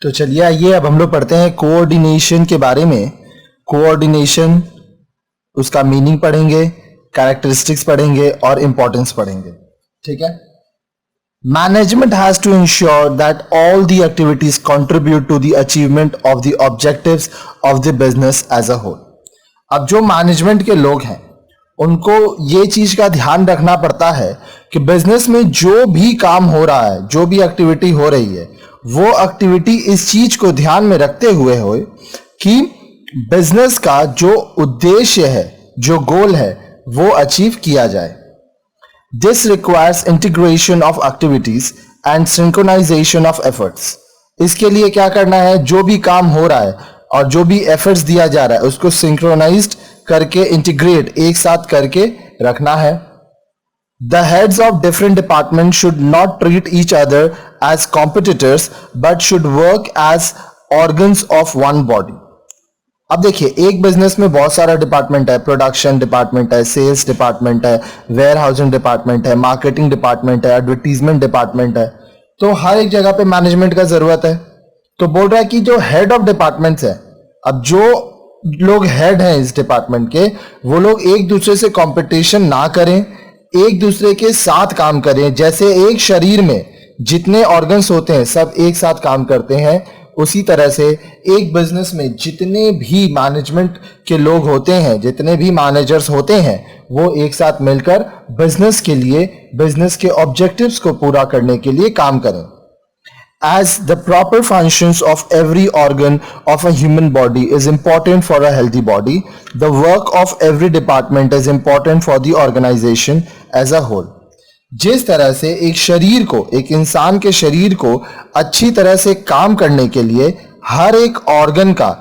तो चलिए आइए अब हम लोग पढ़ते हैं कोऑर्डिनेशन के बारे में। कोऑर्डिनेशन, उसका मीनिंग पढ़ेंगे, कैरेक्टरिस्टिक्स पढ़ेंगे और इंपॉर्टेंस पढ़ेंगे। ठीक है। Management has to ensure that all the activities contribute to the achievement of the objectives of the business as a whole. अब जो मैनेजमेंट के लोग हैं उनको ये चीज का ध्यान रखना पड़ता है कि बिजनेस में जो भी काम हो रहा है, जो भी एक्टिविटी हो रही है, वो एक्टिविटी इस चीज को ध्यान में रखते हुए हो कि बिजनेस का जो उद्देश्य है, जो गोल है, वो अचीव किया जाए। This requires integration of activities and synchronisation of efforts. इसके लिए क्या करना है, जो भी काम हो रहा है और जो भी एफर्ट्स दिया जा रहा है उसको सिंक्रोनाइज्ड करके, इंटीग्रेट, एक साथ करके रखना है। The heads of different departments should not treat each other as competitors but should work as organs of one body. अब देखिए, एक बिजनेस में बहुत सारा डिपार्टमेंट है, प्रोडक्शन डिपार्टमेंट है, सेल्स डिपार्टमेंट है, वेयर हाउसिंग डिपार्टमेंट है, मार्केटिंग डिपार्टमेंट है, एडवर्टीजमेंट डिपार्टमेंट है। तो हर एक जगह पे मैनेजमेंट का जरूरत है। तो बोल रहा है कि जो हेड ऑफ डिपार्टमेंट्स है, अब जो लोग हेड हैं इस डिपार्टमेंट के, वो लोग एक दूसरे से कंपटीशन ना करें, एक दूसरे के साथ काम करें। जैसे एक शरीर में जितने ऑर्गन्स होते हैं सब एक साथ काम करते हैं, उसी तरह से एक बिजनेस में जितने भी मैनेजमेंट के लोग होते हैं, जितने भी मैनेजर्स होते हैं, वो एक साथ मिलकर बिजनेस के लिए, बिजनेस के ऑब्जेक्टिव्स को पूरा करने के लिए काम करें। As the proper functions of every organ of a human body is important for a healthy body, the work of every department is important for the organization as a whole. जिस तरह से एक शरीर को, एक इंसान के शरीर को अच्छी तरह से काम करने के लिए हर एक ऑर्गन का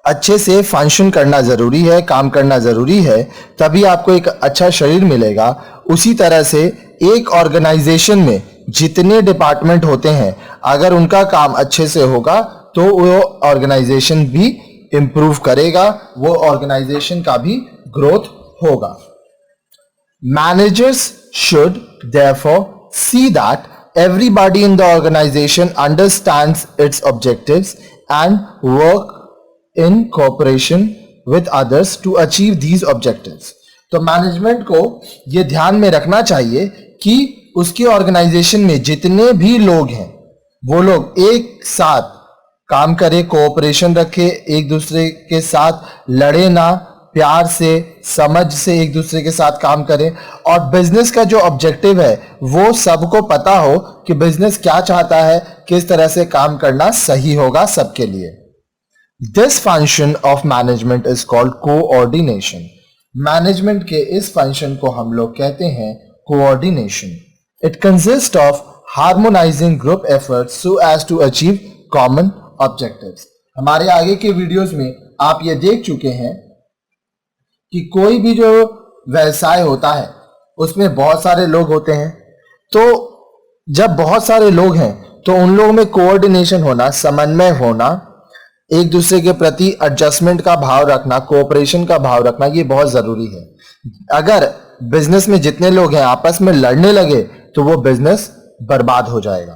अच्छे से फंक्शन करना जरूरी है, काम करना जरूरी है, तभी आपको एक अच्छा शरीर मिलेगा। उसी तरह से एक ऑर्गेनाइजेशन में जितने डिपार्टमेंट होते हैं, अगर उनका काम अच्छे से होगा तो वो ऑर्गेनाइजेशन भी इंप्रूव करेगा, वो ऑर्गेनाइजेशन का भी ग्रोथ होगा। Managers should therefore see that everybody in the organisation understands its objectives and work in cooperation with others to achieve these objectives. तो मैनेजमेंट को यह ध्यान में रखना चाहिए कि उसकी ऑर्गेनाइजेशन में जितने भी लोग हैं वो लोग एक साथ काम करें, कोऑपरेशन रखे, एक दूसरे के साथ लड़े ना, प्यार से, समझ से एक दूसरे के साथ काम करें। और बिजनेस का जो ऑब्जेक्टिव है वो सबको पता हो कि बिजनेस क्या चाहता है, किस तरह से काम करना सही होगा सबके लिए। This function of management is called coordination. Management के इस फंक्शन को हम लोग कहते हैं coordination. It consists of harmonizing group efforts so as to achieve common objectives. हमारे आगे के वीडियोस में आप ये देख चुके हैं कि कोई भी जो व्यवसाय होता है उसमें बहुत सारे लोग होते हैं। तो जब बहुत सारे लोग हैं तो उन लोगों में कोऑर्डिनेशन होना, समन्वय होना, एक दूसरे के प्रति एडजस्टमेंट का भाव रखना, कोऑपरेशन का भाव रखना, ये बहुत जरूरी है। अगर बिजनेस में जितने लोग हैं आपस में लड़ने लगे तो वो बिजनेस बर्बाद हो जाएगा।